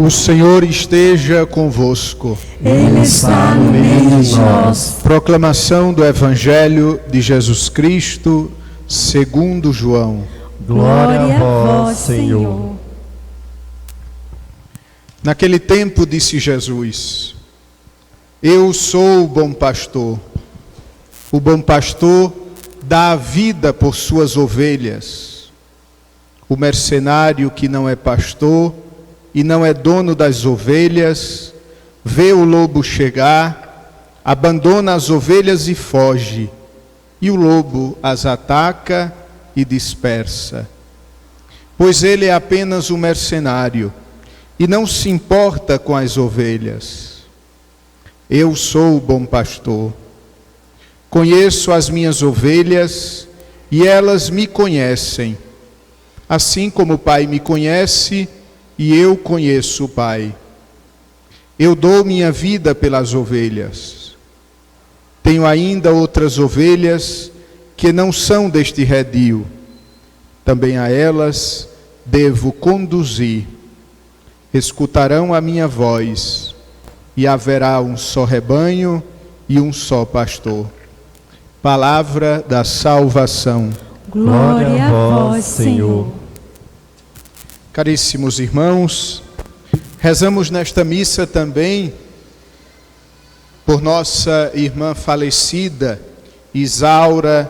O Senhor esteja convosco. Ele está no meio de nós. Proclamação do Evangelho de Jesus Cristo, segundo João. Glória a vós, Senhor. Naquele tempo disse Jesus: Eu sou o bom pastor. O bom pastor dá a vida por suas ovelhas. O mercenário que não é pastor e não é dono das ovelhas, vê o lobo chegar, abandona as ovelhas e foge, e o lobo as ataca e dispersa. Pois ele é apenas um mercenário e não se importa com as ovelhas. Eu sou o bom pastor. Conheço as minhas ovelhas e elas me conhecem, assim como o Pai me conhece e eu conheço o Pai. Eu dou minha vida pelas ovelhas. Tenho ainda outras ovelhas que não são deste redil. Também a elas devo conduzir. Escutarão a minha voz, e haverá um só rebanho e um só pastor. Palavra da salvação. Glória a vós, Senhor. Caríssimos irmãos, rezamos nesta missa também por nossa irmã falecida, Isaura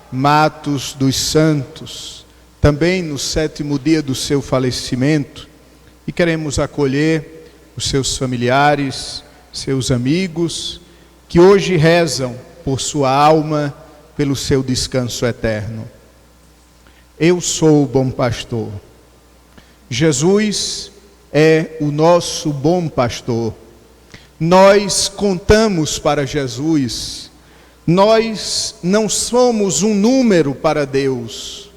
Matos dos Santos, também no 7º dia do seu falecimento, e queremos acolher os seus familiares, seus amigos, que hoje rezam por sua alma, pelo seu descanso eterno. Eu sou o bom pastor. Jesus é o nosso bom pastor. Nós contamos para Jesus. Nós não somos um número para Deus.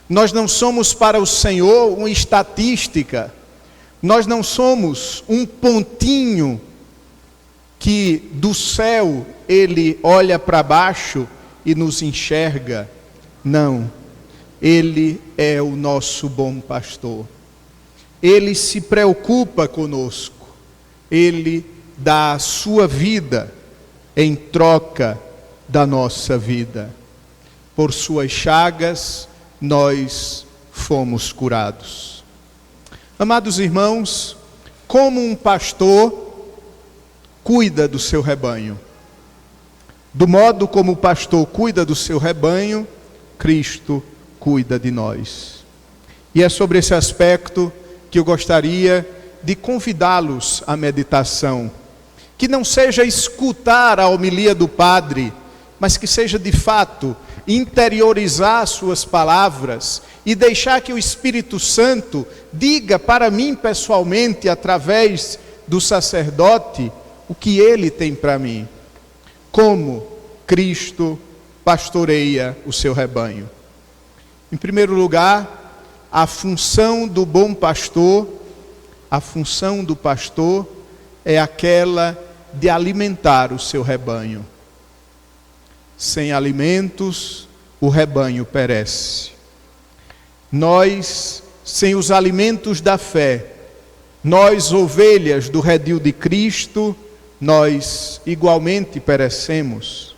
Nós não somos para o Senhor uma estatística. Nós não somos um pontinho que do céu Ele olha para baixo e nos enxerga. Não, Ele é o nosso bom pastor. Ele se preocupa conosco. Ele dá a sua vida em troca da nossa vida. Por suas chagas, nós fomos curados. Amados irmãos, como um pastor cuida do seu rebanho, do modo como o pastor cuida do seu rebanho, Cristo cuida de nós. E é sobre esse aspecto que eu gostaria de convidá-los à meditação, que não seja escutar a homilia do padre, mas que seja de fato interiorizar suas palavras e deixar que o Espírito Santo diga para mim pessoalmente, através do sacerdote, o que ele tem para mim. Como Cristo pastoreia o seu rebanho. Em primeiro lugar, a função do bom pastor, a função do pastor é aquela de alimentar o seu rebanho. Sem alimentos, o rebanho perece. Nós, sem os alimentos da fé, nós, ovelhas do redil de Cristo, nós igualmente perecemos.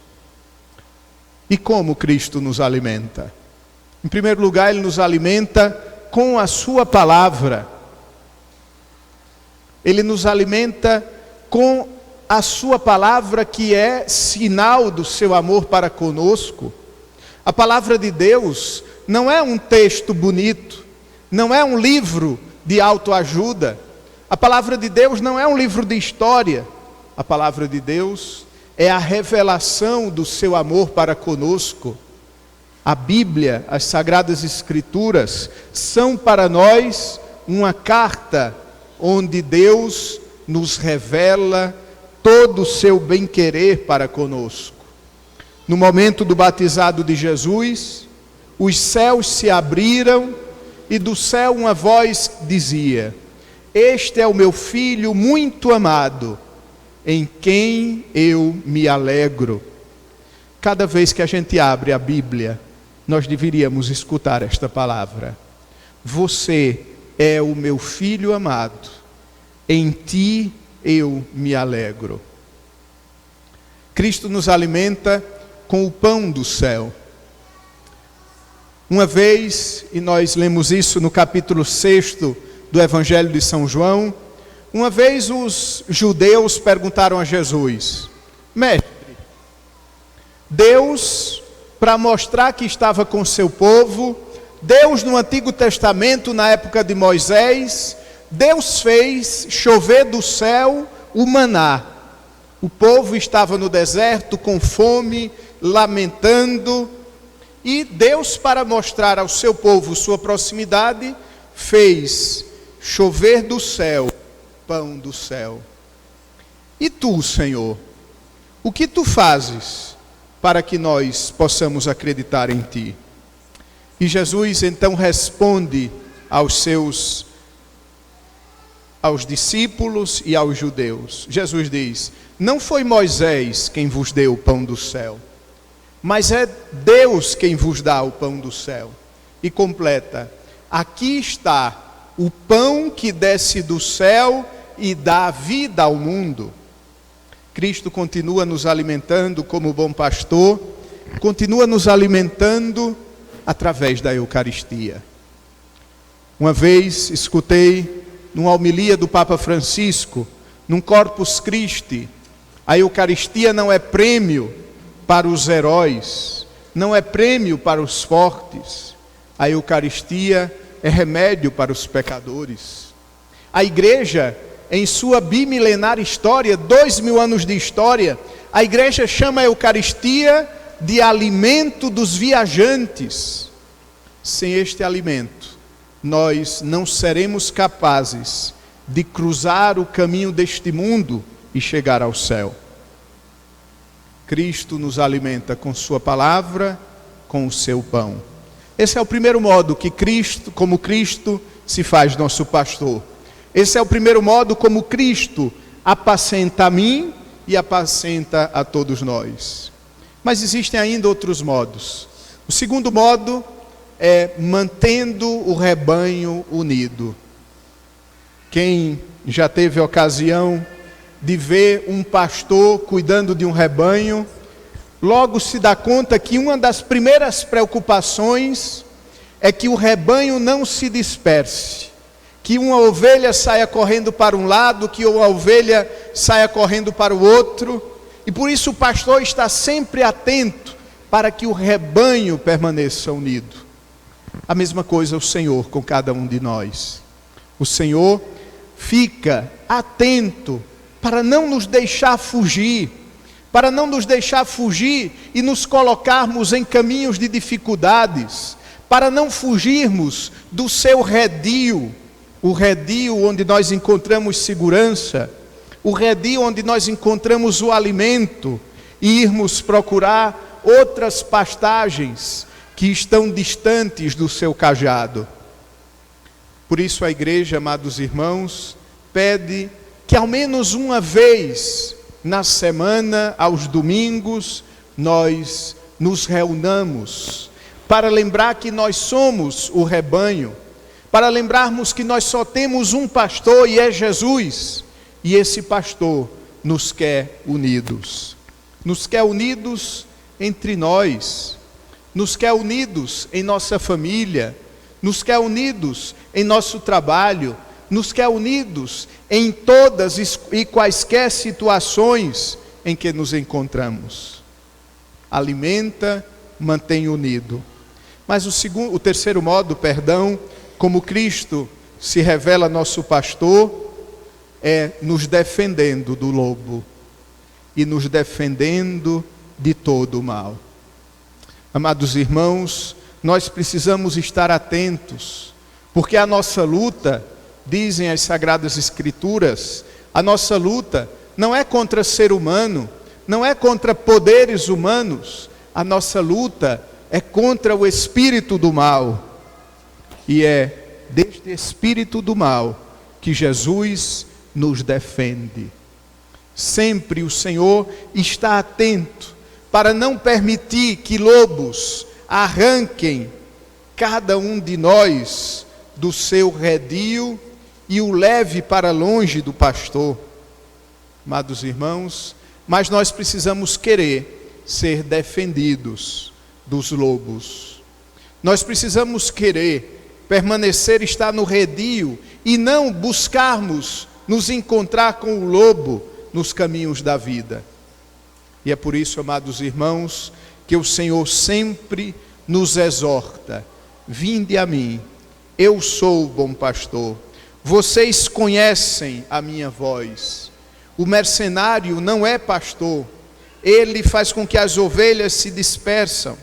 E como Cristo nos alimenta? Em primeiro lugar, Ele nos alimenta com a sua palavra. Ele nos alimenta com a sua palavra, que é sinal do seu amor para conosco. A palavra de Deus não é um texto bonito, não é um livro de autoajuda. A palavra de Deus não é um livro de história. A palavra de Deus é a revelação do seu amor para conosco. A Bíblia, as Sagradas Escrituras, são para nós uma carta onde Deus nos revela todo o seu bem-querer para conosco. No momento do batizado de Jesus, os céus se abriram e do céu uma voz dizia: Este é o meu filho muito amado, em quem eu me alegro. Cada vez que a gente abre a Bíblia, nós deveríamos escutar esta palavra: Você é o meu filho amado, em ti eu me alegro. Cristo nos alimenta com o pão do céu. Uma vez, e nós lemos isso no capítulo 6 do Evangelho de São João, uma vez os judeus perguntaram a Jesus: Mestre, Deus, para mostrar que estava com seu povo, Deus no Antigo Testamento, na época de Moisés, Deus fez chover do céu o maná. O povo estava no deserto com fome, lamentando, e Deus, para mostrar ao seu povo sua proximidade, fez chover do céu pão do céu. E tu, Senhor, o que tu fazes para que nós possamos acreditar em ti? E Jesus então responde aos discípulos e aos judeus. Jesus diz: Não foi Moisés quem vos deu o pão do céu, mas é Deus quem vos dá o pão do céu. E completa: Aqui está o pão que desce do céu e dá vida ao mundo. Cristo continua nos alimentando como bom pastor, continua nos alimentando através da Eucaristia. Uma vez escutei numa homilia do Papa Francisco, num Corpus Christi: a Eucaristia não é prêmio para os heróis, não é prêmio para os fortes. A Eucaristia é remédio para os pecadores. A Igreja, em sua bimilenar história, 2000 anos de história, a Igreja chama a Eucaristia de alimento dos viajantes. Sem este alimento, nós não seremos capazes de cruzar o caminho deste mundo e chegar ao céu. Cristo nos alimenta com sua palavra, com o seu pão. Esse é o primeiro modo que Cristo, como Cristo, se faz nosso pastor. Esse é o primeiro modo como Cristo apacenta a mim e apacenta a todos nós. Mas existem ainda outros modos. O segundo modo é mantendo o rebanho unido. Quem já teve a ocasião de ver um pastor cuidando de um rebanho, logo se dá conta que uma das primeiras preocupações é que o rebanho não se disperse, que uma ovelha saia correndo para um lado, que uma ovelha saia correndo para o outro, e por isso o pastor está sempre atento para que o rebanho permaneça unido. A mesma coisa o Senhor com cada um de nós. O Senhor fica atento para não nos deixar fugir, e nos colocarmos em caminhos de dificuldades, para não fugirmos do seu redil, o redil onde nós encontramos segurança, o redil onde nós encontramos o alimento, e irmos procurar outras pastagens que estão distantes do seu cajado. Por isso a Igreja, amados irmãos, pede que ao menos uma vez na semana, aos domingos, nós nos reunamos para lembrar que nós somos o rebanho, para lembrarmos que nós só temos um pastor e é Jesus, e esse pastor nos quer unidos entre nós, nos quer unidos em nossa família, nos quer unidos em nosso trabalho, nos quer unidos em todas e quaisquer situações em que nos encontramos. Alimenta, mantém unido. Mas o terceiro modo, como Cristo se revela nosso pastor, é nos defendendo do lobo e nos defendendo de todo o mal. Amados irmãos, nós precisamos estar atentos, porque a nossa luta, dizem as Sagradas Escrituras, a nossa luta não é contra ser humano, não é contra poderes humanos, a nossa luta é contra o espírito do mal. E é deste espírito do mal que Jesus nos defende. Sempre o Senhor está atento para não permitir que lobos arranquem cada um de nós do seu redil e o leve para longe do pastor. Amados irmãos, mas nós precisamos querer ser defendidos dos lobos. Nós precisamos querer permanecer, estar no redil e não buscarmos nos encontrar com o lobo nos caminhos da vida. E é por isso, amados irmãos, que o Senhor sempre nos exorta: vinde a mim, eu sou o bom pastor, vocês conhecem a minha voz. O mercenário não é pastor, ele faz com que as ovelhas se dispersem,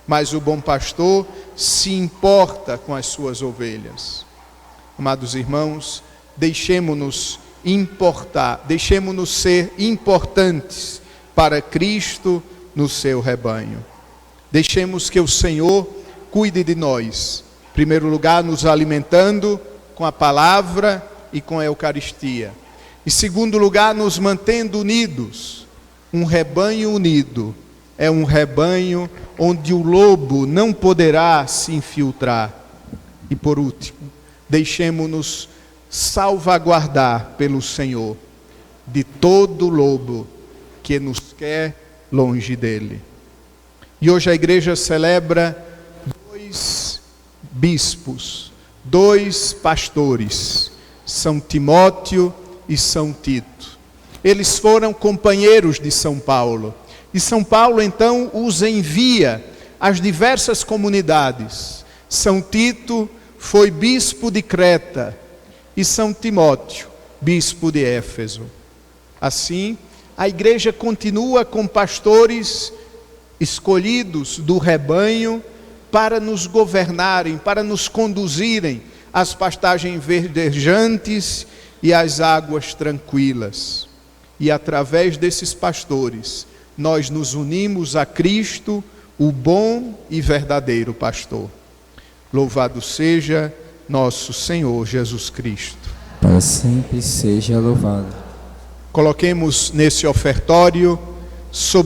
mas o bom pastor se importa com as suas ovelhas. Amados irmãos, deixemo-nos ser importantes para Cristo no seu rebanho. Deixemos que o Senhor cuide de nós, em primeiro lugar nos alimentando com a palavra e com a Eucaristia. Em segundo lugar, nos mantendo unidos. Um rebanho unido é um rebanho onde o lobo não poderá se infiltrar. E por último, deixemo-nos salvaguardar pelo Senhor de todo lobo que nos quer longe dele. E hoje a igreja celebra 2 bispos, 2 pastores, São Timóteo e São Tito. Eles foram companheiros de São Paulo, e São Paulo então os envia às diversas comunidades. São Tito foi bispo de Creta e São Timóteo, bispo de Éfeso. Assim, a igreja continua com pastores escolhidos do rebanho para nos governarem, para nos conduzirem às pastagens verdejantes e às águas tranquilas. E através desses pastores, nós nos unimos a Cristo, o bom e verdadeiro pastor. Louvado seja nosso Senhor Jesus Cristo. Para sempre seja louvado. Coloquemos nesse ofertório, sob